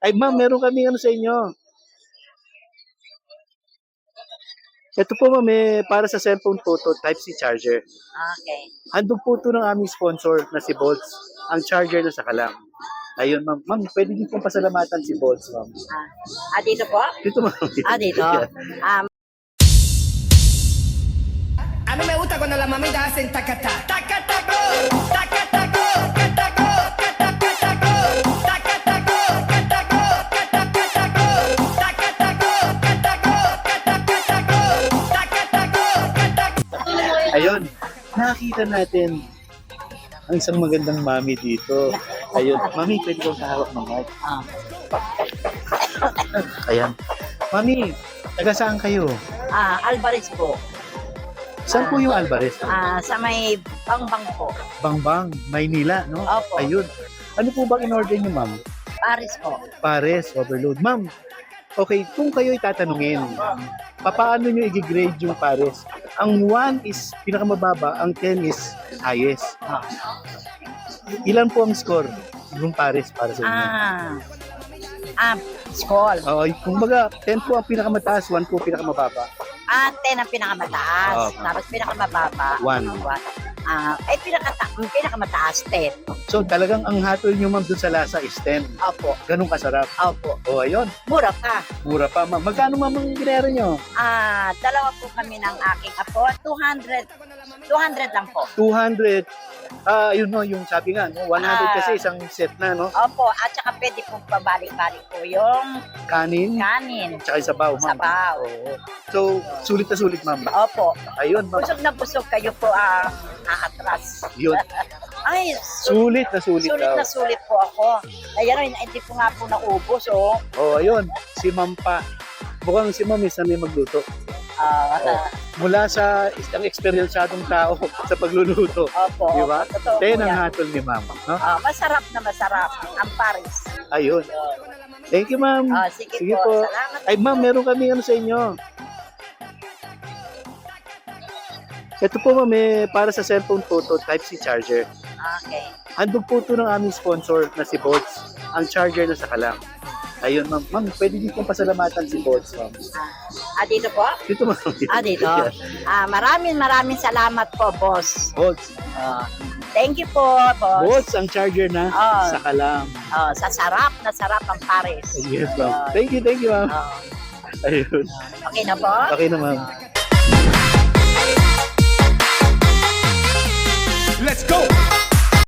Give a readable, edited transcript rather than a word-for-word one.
Ay, ma'am, meron kami ano sa inyo. Ito po, ma'am, para sa cellphone po to, Type-C charger. Okay. Handog po ito ng aming sponsor na si Bolts. Ang charger na sa kalam. Ayun, ma'am. Ma'am, pwede din pong pasalamatan si Bolts, ma'am. Dito po? Dito, ma'am. Dito. A mí me gusta cuando las mamitas hacen tacata, tacataco, tacataco, cataco, catacataco, tacataco, cataco, catacataco, tacataco, cataco, catacataco, tacataco, cataco. Ayun, nakita natin ang isang magandang mami dito. Ayun, mami, pwede kong kahawak ng mic. Ayan. Mami, taga saan kayo? Alvarez po. Saan po yung Alvarez? Sa may Bangbang po. Bangbang, Maynila, no? Opo. Ayun. Ano po bang in-order niyo, ma'am? Paris po. Pares, overload. Ma'am, okay, kung kayo'y tatanungin, paano nyo i-grade yung pares? Ang 1 is pinakamababa, ang 10 is highest. Ilan po ang score yung pares para sa inyo? School. Kumbaga, 10 po ang pinakamataas, 1 po pinakamababa. 10 ang pinakamataas. Tapos pinakamababa. 1. Pinakamataas, 10. So talagang ang hatol nyo, ma'am, dun sa lasa is 10. Opo. Ganun kasarap. Opo. O ayun, Mura pa. mura pa, ma'am. Magkano, ma'am, ang ginero nyo? Dalawa po kami ng aking apo. 200 lang po. 200. Yun no, yung sabi nga, no? 100 kasi isang set na, no? Opo. At saka pwede po pabalik-balik po yung Kanin, kanin. tsaka yung sabaw, ma'am. Sabaw. Oo. So, sulit na sulit, ma'am. Opo. Ayun, ma'am. Busog na busog kayo po aatras. Yun. Ay, Sulit na sulit, sulit daw. na sulit po ako. Kaya rin, hindi po nga po naubos, oh. Oh, ayun. Si ma'am pa. Mukhang si ma'am sanay magluto. Mula sa isang eksperyensyadong tao sa pagluluto. Opo. Di ba? Totoo po 10 ang yan. hatol ni ma'am. No? Masarap na masarap ang Paris. Ayun. Thank you, ma'am. Sige po. Salamat. Ay, ma'am, meron kami ano sa inyo. Ito po, ma'am, para sa cellphone po to, Type-C charger. Okay. Handog po ito ng aming sponsor na si Bolts. Ang charger na sa kalam. Ayun, ma'am. Ma'am, pwede din pong pasalamatan si Bolts, ma'am. Dito po? Dito, ma'am. Dito. Maraming salamat po, boss. Bolts. Thank you po, boss. Bolts, ang charger na sa kalam. Sa sarap na sarap ang Paris. Yes, ma'am. Thank you, ma'am. Ayun. Okay na po? Okay na, ma'am. Let's go.